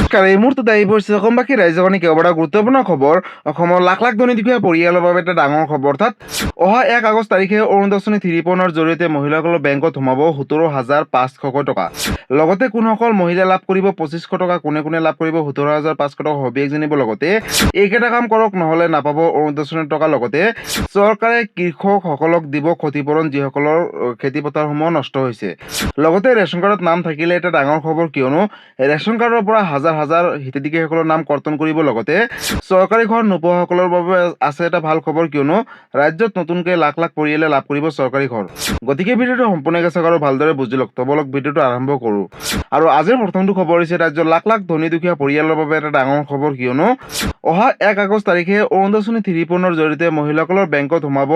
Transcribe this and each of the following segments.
নমস্কাৰ, এই মুহূৰ্তত আহি পৰিছে অসমবাসী ৰাইজৰ কাৰণে কেৱল এটা গুৰুত্বপূৰ্ণ খবৰ। অসমৰ লাখ লাখ ধনী দুখীয়া পৰিয়ালৰ বাবে এটা ডাঙৰ খবৰ। অৰ্থাৎ অহা 1 আগষ্ট তাৰিখে অৰুণোদয় থ্ৰী-পনৰ জৰিয়তে মহিলাসকলৰ বেংকত সোমাব 17,500 টকা। লগতে কোনসকল মহিলা লাভ কৰিব 2,500 টকা, কোনে কোনে লাভ কৰিব 17,500 টকা, সবিশেষ জানিব। লগতে এইকেইটা কাম কৰক, নহ'লে নাপাব অৰুণোদয় টকা। লগতে চৰকাৰে কৃষকসকলক দিব ক্ষতিপূৰণ, যিসকলৰ খেতিপথাৰসমূহ নষ্ট হৈছে। লগতে ৰেচন কাৰ্ডত নাম থাকিলে এটা ডাঙৰ খবৰ, কিয়নো ৰেচন কাৰ্ডৰ পৰা হাজাৰ হাজাৰ হিতাধিকাৰীসকলৰ নাম কৰ্তন কৰিব। লগতে চৰকাৰী ঘৰ নোপোৱাসকলৰ বাবে আছে এটা ভাল খবৰ, কিয়নো ৰাজ্যত নতুনকৈ লাখ লাখ পৰিয়ালে লাভ কৰিব চৰকাৰী ঘৰ। গতিকে ভিডিঅ'টো সম্পূৰ্ণকৈ চাওক আৰু ভালদৰে বুজি লওক। তবলক ভিডিঅ'টো আৰম্ভ কৰোঁ। আৰু আজিৰ প্ৰথমটো খবৰ হৈছে ৰাজ্যৰ লাখ লাখ ধনী দুখীয়া পৰিয়ালৰ বাবে এটা ডাঙৰ খবৰ, কিয়নো অহা 1 আগষ্ট তাৰিখে অৰুণোদয় থ্ৰী-পনৰ জৰিয়তে মহিলাসকলৰ বেংকত সোমাব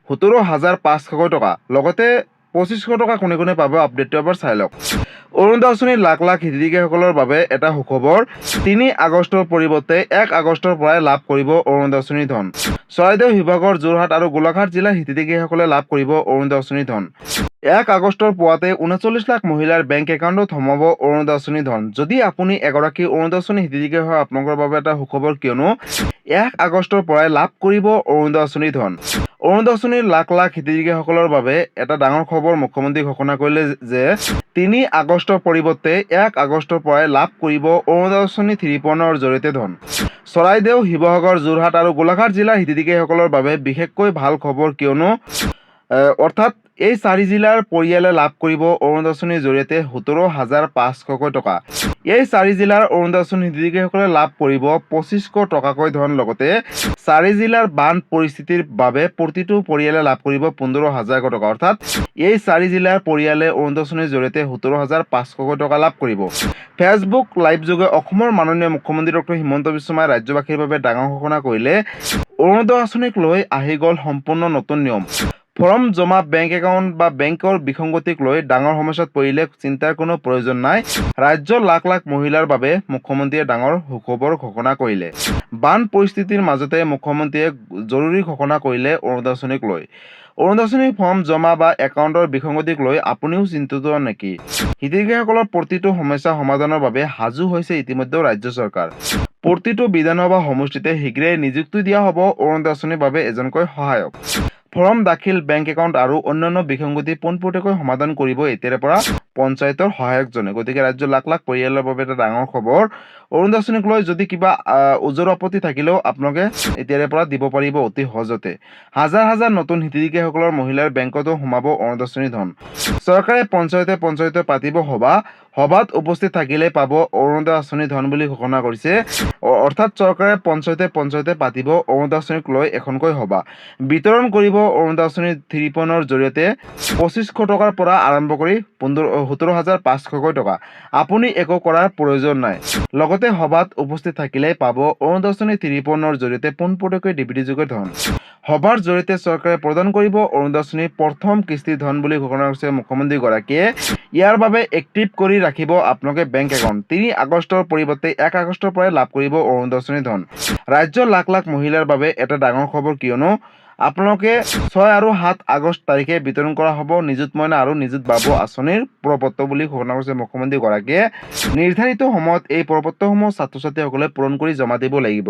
17,500 টকা। লগতে 2,500 টকা কোনে কোনে পাব, আপডেটটো এবাৰ চাই লওক। অৰুণোদয় আঁচনিৰ লাখ লাখ হিতাধিকাৰীসকলৰ বাবে এটা সুখবৰ। 3 আগষ্টৰ পৰিৱৰ্তে 1 আগষ্টৰ পৰাই লাভ কৰিব অৰুণোদয় আঁচনিৰ ধন। চৰাইদেউ, শিৱসাগৰ, যোৰহাট আৰু গোলাঘাট জিলাৰ হিতাধিকাৰীসকলে লাভ কৰিব অৰুণোদয় আঁচনিৰ ধন। 1 আগষ্টৰ পুৱাতে 39 লাখ মহিলাৰ বেংক একাউণ্টত সোমাব অৰুণোদয় আঁচনিৰ ধন। যদি আপুনি এগৰাকী অৰুণোদয় আঁচনি হিতাধিকাৰী হয়, আপোনালোকৰ বাবে এটা সুখবৰ, কিয়নো 1 আগষ্টৰ পৰাই লাভ কৰিব অৰুণোদয় আঁচনিৰ ধন। অৰুণোদয় আঁচনিৰ লাখ লাখ হিতাধিকাৰীসকলৰ বাবে এটা ডাঙৰ খবৰ। মুখ্যমন্ত্ৰী ঘোষণা কৰিলে যে 3 আগষ্টৰ পৰিৱৰ্তে 1 আগষ্টৰ পৰাই লাভ কৰিব অৰুণোদয় আঁচনি থ্ৰী-পনৰ জৰিয়তে ধন। চৰাইদেউ, শিৱসাগৰ, যোৰহাট আৰু গোলাঘাট জিলাৰ হিতাধিকাৰীসকলৰ বাবে বিশেষকৈ ভাল খবৰ, কিয়নো অৰ্থাৎ এই 4 জিলাৰ পৰিয়ালে লাভ কৰিব অৰুণোদয় আঁচনিৰ জৰিয়তে 17,500 টকা। এই 4 জিলাৰ অৰুণোদয় আঁচনি হিতাধিকাৰীসকলে লাভ কৰিব 2,500 টকাকৈ ধন। লগতে 4 জিলাৰ বান পৰিস্থিতিৰ বাবে প্ৰতিটো পৰিয়ালে লাভ কৰিব 15,000 টকা। অৰ্থাৎ এই 4 জিলাৰ পৰিয়ালে অৰুণোদয় আঁচনিৰ জৰিয়তে 17,500 টকা লাভ কৰিব। ফেচবুক লাইভ যোগে অসমৰ মাননীয় মুখ্যমন্ত্ৰী ডক্টৰ হিমন্ত বিশ্ব শৰ্মাই ৰাজ্যবাসীৰ বাবে ডাঙৰ ঘোষণা কৰিলে। অৰুণোদয় আঁচনিক লৈ আহি গ'ল সম্পূৰ্ণ নতুন নিয়ম। ফৰ্ম জমা, বেংক একাউণ্ট বা বেংকৰ বিসংগতিক লৈ ডাঙৰ সমস্যাত পৰিলে চিন্তাৰ কোনো প্ৰয়োজন নাই। ৰাজ্যৰ লাখ লাখ মহিলাৰ বাবে মুখ্যমন্ত্ৰীয়ে ডাঙৰ সুখবৰ ঘোষণা কৰিলে। বান পৰিস্থিতিৰ মাজতে মুখ্যমন্ত্ৰীয়ে জৰুৰী ঘোষণা কৰিলে অৰুণোদয় আঁচনিক লৈ। অৰুণোদয় আঁচনিৰ ফৰ্ম জমা বা একাউণ্টৰ বিসংগতিক লৈ আপুনিও চিন্তিত নেকি? হিতাধিকাৰীসকলৰ প্ৰতিটো সমস্যা সমাধানৰ বাবে সাজু হৈছে ইতিমধ্যে ৰাজ্য চৰকাৰ। প্ৰতিটো বিধানসভা সমষ্টিতে শীঘ্ৰেই নিযুক্তি দিয়া হ'ব অৰুণোদয় আঁচনিৰ বাবে এজনকৈ সহায়ক। ফৰ্ম দাখিল, বেংক একাউণ্ট আৰু অন্যান্য বিসংগতি পোনপটীয়াকৈ সমাধান কৰিব এতিয়াৰে পৰা পঞ্চায়তৰ সহায়কজনে। গতিকে ৰাজ্যৰ লাখ লাখ পৰিয়ালৰ বাবে এটা ডাঙৰ খবৰ। অৰুণোদয় আঁচনিক লৈ যদি কিবা ওজৰ আপত্তি থাকিলেও আপোনালোকে এতিয়াৰে পৰা দিব পাৰিব অতি সহজতে। হাজাৰ হাজাৰ নতুন হিতাধিকাৰীসকলৰ মহিলাৰ বেংকতো সোমাব অৰুণোদয় আঁচনিৰ ধন। চৰকাৰে পঞ্চায়তে পাতিব সভা। সভাত উপস্থিত থাকিলে পাব অৰুণোদয় আঁচনিৰ ধন বুলি ঘোষণা কৰিছে। অৰ্থাৎ চৰকাৰে পঞ্চায়তে পাতিব অৰুণোদয় আঁচনিক লৈ এখনকৈ সভা। বিতৰণ কৰিব অৰুণোদয় আঁচনিৰ থ্ৰী-পনৰ জৰিয়তে 2,500 টকাৰ পৰা আৰম্ভ কৰি 17,500 টকা। আপুনি একো কৰাৰ প্ৰয়োজন নাই। লগতে সভাত উপস্থিত থাকিলে পাব অৰুণোদয় আঁচনি থ্ৰী-পনৰ জৰিয়তে পোনপটীয়াকৈ ডিবিটিযোগে ধন। সভাৰ জৰিয়তে চৰকাৰে প্ৰদান কৰিব অৰুণোদয় আঁচনিৰ প্ৰথম কিস্তিৰ ধন বুলি ঘোষণা কৰিছে মুখ্যমন্ত্ৰীগৰাকীয়ে। ইয়াৰ বাবে এক্টিভ কৰি ৰাখিব আপোনালোকে বেংক একাউণ্ট। 3 আগষ্টৰ পৰিৱৰ্তে 1 আগষ্টৰ পৰাই লাভ কৰিব অৰুণোদয় আঁচনিৰ ধন। ৰাজ্যৰ লাখ লাখ মহিলাৰ বাবে এটা ডাঙৰ খবৰ, কিয়নো আপোনালোকে 6 আৰু 7 আগষ্ট তাৰিখে বিতৰণ কৰা হ'ব নিযুত মইনা আৰু নিযুত বাবু আঁচনিৰ প্ৰপত্ৰ বুলি ঘোষণা কৰিছে মুখ্যমন্ত্ৰীগৰাকীয়ে। নিৰ্ধাৰিত সময়ত এই প্ৰপত্ৰসমূহ ছাত্ৰ ছাত্ৰীসকলে পূৰণ কৰি জমা দিব লাগিব।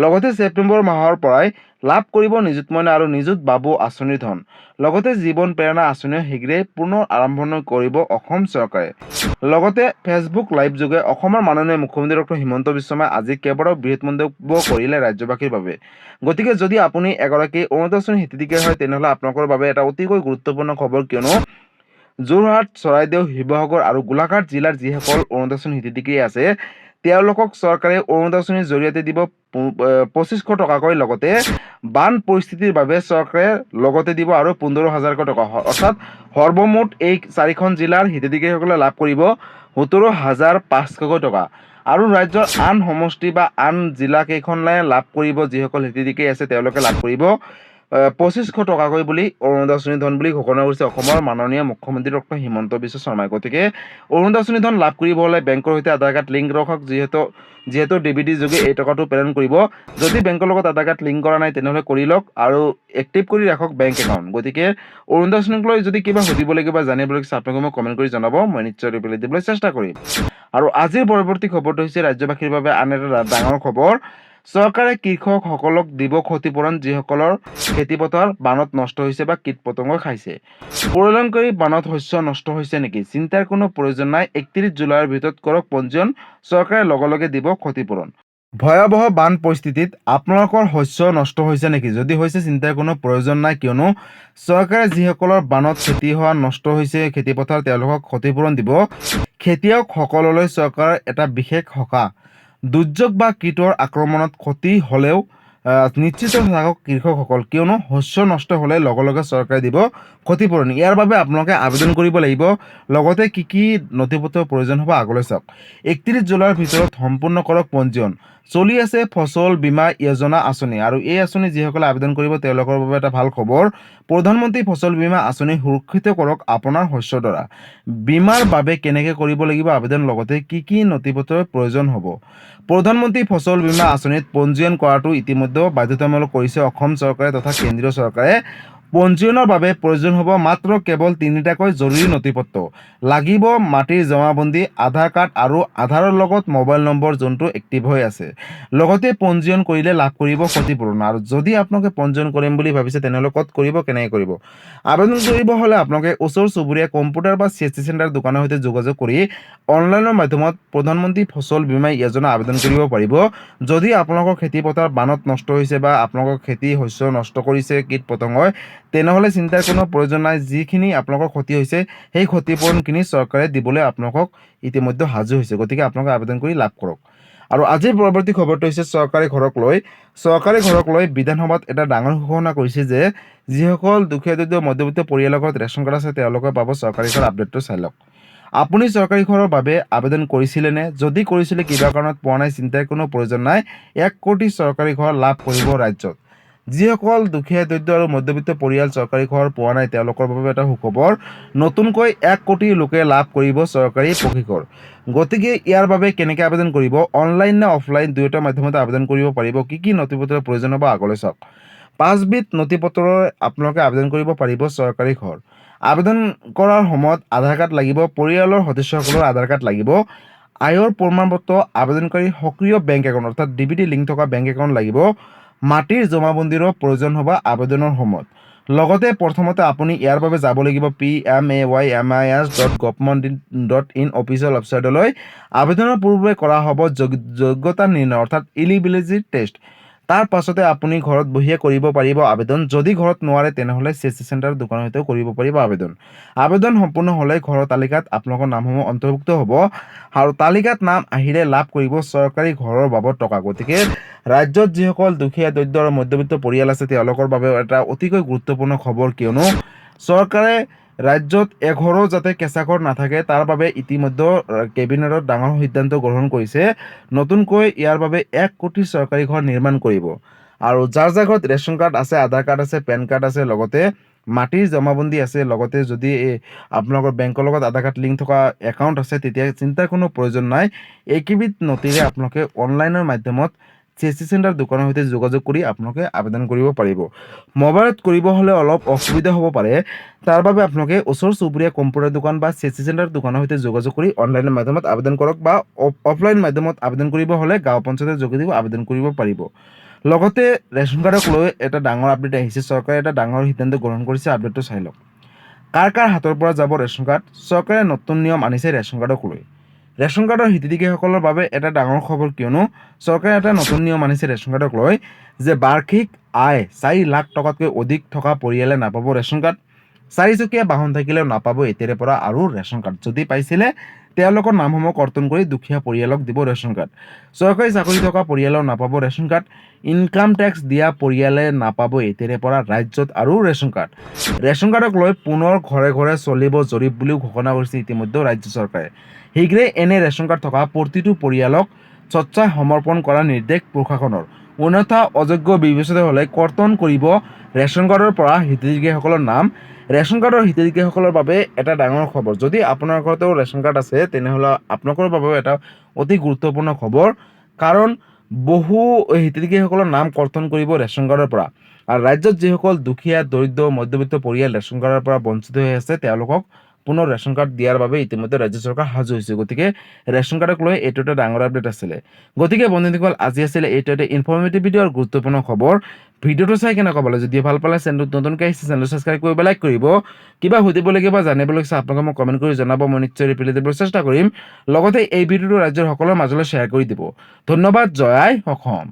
লগতে ছেপ্টেম্বৰ মাহৰ পৰাই লাভ কৰিব নিযুত মইনা আৰু নিযুত বাবু আঁচনিৰ ধন। লগতে জীৱন প্ৰেৰণা আঁচনিও শীঘ্ৰেই পুনৰ আৰম্ভণি কৰিব অসম চৰকাৰে। লগতে ফেচবুক লাইভ যোগে অসমৰ মাননীয় মুখ্যমন্ত্ৰী ডক্টৰ হিমন্ত বিশ্ব শৰ্মাই আজি কেইবাটাও বৃহৎ মন্তব্য কৰিলে ৰাজ্যবাসীৰ বাবে। গতিকে যদি আপুনি এগৰাকী অৰুণোদয় আঁচনি হিতাধিকাৰী হয়, তেনেহ'লে আপোনালোকৰ বাবে এটা অতিকৈ গুৰুত্বপূৰ্ণ খবৰ, কিয়নো যোৰহাট, চৰাইদেউ, শিৱসাগৰ আৰু গোলাঘাট জিলাৰ যিসকল অৰুণোদয় আঁচনি হিতাধিকাৰী আছে, তেওঁলোকক চৰকাৰে অৰুণোদয় আঁচনিৰ জৰিয়তে দিব 2,500 টকাকৈ। লগতে বান পৰিস্থিতিৰ বাবে চৰকাৰে লগতে দিব আৰু 15,000 টকা। অৰ্থাৎ সৰ্বমুঠ এই 4খন জিলাৰ হিতাধিকাৰীসকলে লাভ কৰিব 17,500 টকা। আৰু ৰাজ্যৰ আন সমষ্টি বা আন জিলা কেইখনে লাভ কৰিব, যিসকল হিতাধিকাৰী আছে তেওঁলোকে লাভ কৰিব ২৫০০ টকাকৈ বুলি অৰুণোদয় আঁচনি ধন বুলি ঘোষণা কৰিছে অসমৰ মাননীয় মুখ্যমন্ত্ৰী ডক্টৰ হিমন্ত বিশ্ব শৰ্মাই। গতিকে অৰুণোদয় আঁচনি ধন লাভ কৰিব হ'লে বেংকৰ সৈতে আধাৰ কাৰ্ড লিংক ৰখক, যিহেতু ডিবিটি যোগে এই টকাটো প্ৰেৰণ কৰিব। যদি বেংকৰ লগত আধাৰ কাৰ্ড লিংক কৰা নাই তেনেহ'লে কৰি লওক আৰু এক্টিভ কৰি ৰাখক বেংক একাউণ্ট। গতিকে অৰুণোদয় আঁচনিক লৈ যদি কিবা সুধিবলগীয়া বা জানিবলগীয়া আছে আপোনালোকে মোক কমেণ্ট কৰি জনাব, মই নিশ্চয় ৰিপ্লাই দিবলৈ চেষ্টা কৰিম। আৰু আজিৰ পৰৱৰ্তী খবৰটো হৈছে ৰাজ্যবাসীৰ বাবে আন এটা ডাঙৰ খবৰ। চৰকাৰে কৃষকসকলক দিব ক্ষতিপূৰণ যিসকলৰ খেতিপথাৰ বানত নষ্ট হৈছে বা কীট পতংগই খাইছে। প্ৰলয়ংকাৰী বানত শস্য নষ্ট হৈছে নেকি? চিন্তাৰ কোনো প্ৰয়োজন নাই, ৩১ জুলাইৰ ভিতৰত কৰক পঞ্জীয়ন, চৰকাৰে লগে লগে দিব ক্ষতিপূৰণ। ভয়াৱহ বান পৰিস্থিতিত আপোনালোকৰ শস্য নষ্ট হৈছে নেকি? যদি হৈছে চিন্তাৰ কোনো প্ৰয়োজন নাই, কিয়নো চৰকাৰে যিসকলৰ বানত খেতি হোৱা নষ্ট হৈছে খেতিপথাৰ তেওঁলোকক ক্ষতিপূৰণ দিব। খেতিয়কসকললৈ চৰকাৰৰ এটা বিশেষ সকাহ। দুৰ্যোগ বা কীটৰ আক্ৰমণত ক্ষতি হ'লেও নিশ্চিত থাকক কৃষকসকল, কিয়নো শস্য নষ্ট হ'লে লগে লগে চৰকাৰে দিব ক্ষতিপূৰণ। ইয়াৰ বাবে আপোনালোকে আবেদন কৰিব লাগিব। লগতে কি কি নথিপত্ৰৰ প্ৰয়োজন হ'ব আগলৈ চাওক। ৩১ জুলাইৰ ভিতৰত সম্পূৰ্ণ কৰক পঞ্জীয়ন। চলি আছে ফচল বীমা যোজনা আঁচনি, আৰু এই আঁচনি যিসকলে আবেদন কৰিব তেওঁলোকৰ বাবে এটা ভাল খবৰ। প্ৰধানমন্ত্ৰী ফচল বীমা আঁচনি সুৰক্ষিত কৰক আপোনাৰ শস্যৰ দ্বাৰা। বীমাৰ বাবে কেনেকৈ কৰিব লাগিব আবেদন, লগতে কি কি নথিপত্ৰৰ প্ৰয়োজন হ'ব। প্ৰধানমন্ত্ৰী ফচল বীমা আঁচনিত পঞ্জীয়ন কৰাটো ইতিমধ্যে বাধ্যতামূলক কৰিছে অসম চৰকাৰে তথা কেন্দ্ৰীয় চৰকাৰে। পঞ্জীয়নৰ বাবে প্ৰয়োজন হ'ব মাত্ৰ কেৱল ৩টাকৈ জৰুৰী নথিপত্ৰ লাগিব। মাটিৰ জমাবন্দী, আধাৰ কাৰ্ড আৰু আধাৰৰ লগত মোবাইল নম্বৰ যোনটো এক্টিভ হৈ আছে। লগতে পঞ্জীয়ন কৰিলে লাভ কৰিব ক্ষতিপূৰণ। আৰু যদি আপোনালোকে পঞ্জীয়ন কৰিম বুলি ভাবিছে তেনেহ'লে ক'ত কৰিব, কেনেকৈ কৰিব? আবেদন কৰিব হ'লে আপোনালোকে ওচৰ চুবুৰীয়া কম্পিউটাৰ বা CSC চেণ্টাৰ দোকানৰ সৈতে যোগাযোগ কৰি অনলাইনৰ মাধ্যমত প্ৰধানমন্ত্ৰী ফচল বীমা যোজনা আবেদন কৰিব পাৰিব। যদি আপোনালোকৰ খেতিপথাৰ বানত নষ্ট হৈছে বা আপোনালোকৰ খেতি শস্য নষ্ট কৰিছে কীট পতংগই, তেনেহ'লে চিন্তাৰ কোনো প্ৰয়োজন নাই। যিখিনি আপোনালোকৰ ক্ষতি হৈছে সেই ক্ষতিপূৰণখিনি চৰকাৰে দিবলৈ আপোনালোকক ইতিমধ্যে সাজু হৈছে। গতিকে আপোনালোকে আবেদন কৰি লাভ কৰক। আৰু আজিৰ পৰৱৰ্তী খবৰটো হৈছে চৰকাৰী ঘৰক লৈ বিধানসভাত এটা ডাঙৰ ঘোষণা কৰিছে যে যিসকল দুখীয়া দৰিদ্ৰ মধ্যবিত্ত পৰিয়ালৰ ঘৰত ৰেচন কাৰ্ড আছে তেওঁলোকে পাব চৰকাৰী ঘৰ। আপডেটটো চাই লওক। আপুনি চৰকাৰী ঘৰৰ বাবে আবেদন কৰিছিলেনে? যদি কৰিছিলে কিবা কাৰণত পোৱা নাই, চিন্তাৰ কোনো প্ৰয়োজন নাই। ১ কোটি চৰকাৰী ঘৰ লাভ কৰিব ৰাজ্যত। যিসকল দুখীয়া দৰিদ্ৰ আৰু মধ্যবিত্ত পৰিয়াল চৰকাৰী ঘৰ পোৱা নাই তেওঁলোকৰ বাবে এটা সুখবৰ। নতুনকৈ ১ কোটি লোকে লাভ কৰিব চৰকাৰী পকী ঘৰ। গতিকে ইয়াৰ বাবে কেনেকৈ আবেদন কৰিব? অনলাইন নে অফলাইন দুয়োটা মাধ্যমতে আবেদন কৰিব পাৰিব। কি কি নথিপত্ৰৰ প্ৰয়োজন হ'ব আগলৈ চাওক। 5বিধ নথিপত্ৰৰ আপোনালোকে আবেদন কৰিব পাৰিব চৰকাৰী ঘৰ। আবেদন কৰাৰ সময়ত আধাৰ কাৰ্ড লাগিব, পৰিয়ালৰ সদস্যসকলৰ আধাৰ কাৰ্ড লাগিব, আয়ৰ প্ৰমাণপত্ৰ, আবেদনকাৰী সক্ৰিয় বেংক একাউণ্ট অৰ্থাৎ DBT লিংক থকা বেংক একাউণ্ট লাগিব। মাটিৰ জমাবন্দীৰো প্ৰয়োজন হ'ব আবেদনৰ সময়ত। লগতে প্ৰথমতে আপুনি ইয়াৰ বাবে যাব লাগিব PMAYMIS.government.in অফিচিয়েল ৱেবছাইটলৈ। আবেদনৰ পূৰ্বে কৰা হ'ব যোগ্যতা নিৰ্ণয় অৰ্থাৎ এলিজিবিলিটি টেষ্ট। তাৰ পাছতে আপুনি ঘৰত বহিয়ে কৰিব পাৰিব আবেদন। যদি ঘৰত নোৱাৰে তেনেহ'লে CSC চেণ্টাৰ দোকানৰ সৈতেও কৰিব পাৰিব আবেদন। আবেদন সম্পূৰ্ণ হ'লে ঘৰৰ তালিকাত আপোনালোকৰ নামসমূহ অন্তৰ্ভুক্ত হ'ব আৰু তালিকাত নাম আহিলে লাভ কৰিব চৰকাৰী ঘৰৰ বাবদ টকা। গতিকে ৰাজ্যত যিসকল দুখীয়া দৰিদ্ৰ আৰু মধ্যবিত্ত পৰিয়াল আছে তেওঁলোকৰ বাবে এটা অতিকৈ গুৰুত্বপূৰ্ণ খবৰ, কিয়নো চৰকাৰে ৰাজ্যত এঘৰো যাতে কেঁচা ঘৰ নাথাকে তাৰ বাবে ইতিমধ্যে কেবিনেটত ডাঙৰ সিদ্ধান্ত গ্ৰহণ কৰিছে। নতুনকৈ ইয়াৰ বাবে ১ কোটি চৰকাৰী ঘৰ নিৰ্মাণ কৰিব। আৰু যাৰ যাৰ ঘৰত ৰেচন কাৰ্ড আছে, আধাৰ কাৰ্ড আছে, পেন কাৰ্ড আছে, লগতে মাটিৰ জমাবন্দী আছে, লগতে যদি আপোনালোকৰ বেংকৰ লগত আধাৰ কাৰ্ড লিংক থকা একাউণ্ট আছে তেতিয়া চিন্তাৰ কোনো প্ৰয়োজন নাই। এইকেইবিধ নথিৰে আপোনালোকে অনলাইনৰ মাধ্যমত CSC চেণ্টাৰ দোকানৰ সৈতে যোগাযোগ কৰি আপোনালোকে আবেদন কৰিব পাৰিব। মোবাইলত কৰিব হ'লে অলপ অসুবিধা হ'ব পাৰে, তাৰ বাবে আপোনালোকে ওচৰ চুবুৰীয়া কম্পিউটাৰ দোকান বা CSC চেণ্টাৰ দোকানৰ সৈতে যোগাযোগ কৰি অনলাইনৰ মাধ্যমত আবেদন কৰক, বা অফলাইন মাধ্যমত আবেদন কৰিব হ'লে গাঁও পঞ্চায়তৰ যোগেদিও আবেদন কৰিব পাৰিব। লগতে ৰেচন কাৰ্ডক লৈ এটা ডাঙৰ আপডেট আহিছে। চৰকাৰে এটা ডাঙৰ সিদ্ধান্ত গ্ৰহণ কৰিছে। আপডেটটো চাই লওক। কাৰ কাৰ হাতৰ পৰা যাব ৰেচন কাৰ্ড? চৰকাৰে নতুন নিয়ম আনিছে ৰেচন কাৰ্ডক লৈ। ৰেচন কাৰ্ডৰ হিতাধিকাৰীসকলৰ বাবে এটা ডাঙৰ খবৰ, কিয়নো চৰকাৰে এটা নতুন নিয়ম আনিছে ৰেচন কাৰ্ডক লৈ যে বাৰ্ষিক আয় ৪ লাখ টকাতকৈ অধিক থকা পৰিয়ালে নাপাব ৰেচন কাৰ্ড। 4চকীয়া বাহন থাকিলেও নাপাব এতিয়াৰে পৰা আৰু ৰেচন কাৰ্ড। যদি পাইছিলে তেওঁলোকৰ নামসমূহ কৰ্তন কৰি দুখীয়া পৰিয়ালক দিব ৰেচন কাৰ্ড। চৰকাৰী চাকৰি থকা পৰিয়ালেও নাপাব ৰেচন কাৰ্ড। ইনকাম টেক্স দিয়া পৰিয়ালে নাপাব এতিয়াৰে পৰা ৰাজ্যত আৰু ৰেচন কাৰ্ড। ৰেচন কাৰ্ডক লৈ পুনৰ ঘৰে ঘৰে চলিব জৰীপ বুলিও ঘোষণা কৰিছে ইতিমধ্যে ৰাজ্য চৰকাৰে। শীঘ্ৰে এনে ৰেচন কাৰ্ড থকা প্ৰতিটো পৰিয়ালক স্বচ্ছাই সমৰ্পণ কৰাৰ নিৰ্দেশ প্ৰশাসনৰ। অন্যথা অযোগ্য বিবেচিত হ'লে কৰ্তন কৰিব ৰেচন কাৰ্ডৰ পৰা হিতাধিকাৰীসকলৰ নাম। ৰেচন কাৰ্ডৰ হিতাধিকাৰীসকলৰ বাবে এটা ডাঙৰ খবৰ। যদি আপোনাৰ ঘৰতেও ৰেচন কাৰ্ড আছে তেনেহ'লে আপোনালোকৰ বাবেও এটা অতি গুৰুত্বপূৰ্ণ খবৰ, কাৰণ বহু হিতাধিকাৰীসকলৰ নাম কৰ্তন কৰিব ৰেচন কাৰ্ডৰ পৰা। আৰু ৰাজ্যত যিসকল দুখীয়া, দৰিদ্ৰ, মধ্যবিত্ত পৰিয়াল ৰেচন কাৰ্ডৰ পৰা বঞ্চিত হৈ আছে তেওঁলোকক পুনৰ ৰেচন কাৰ্ড দিয়াৰ বাবে ইতিমধ্যে ৰাজ্য চৰকাৰ সাজু হৈছে। গতিকে ৰেচন কাৰ্ডক লৈ এইটো এটা ডাঙৰ আপডেট আছিলে। গতিকে বন্ধুসকল, আজি আছিলে এইটো এটা ইনফৰ্মেটিভ ভিডিঅ' আৰু গুৰুত্বপূৰ্ণ খবৰ। ভিডিঅ'টো চাই কেনেকুৱা পালে? যদি ভাল পালে চেনেলটো নতুনকৈ আহিছে চেনেলটো ছাবস্ক্ৰাইব কৰিব, লাইক কৰিব। কিবা সুধিবলগীয়া বা জানিবলগীয়া আপোনালোকে মোক কমেণ্ট কৰি জনাব, মই নিশ্চয় ৰিপ্লাই দিবলৈ চেষ্টা কৰিম। লগতে এই ভিডিঅ'টো ৰাজ্যৰ সকলোৰে মাজলৈ শ্বেয়াৰ কৰি দিব। ধন্যবাদ। জয় আই অসম।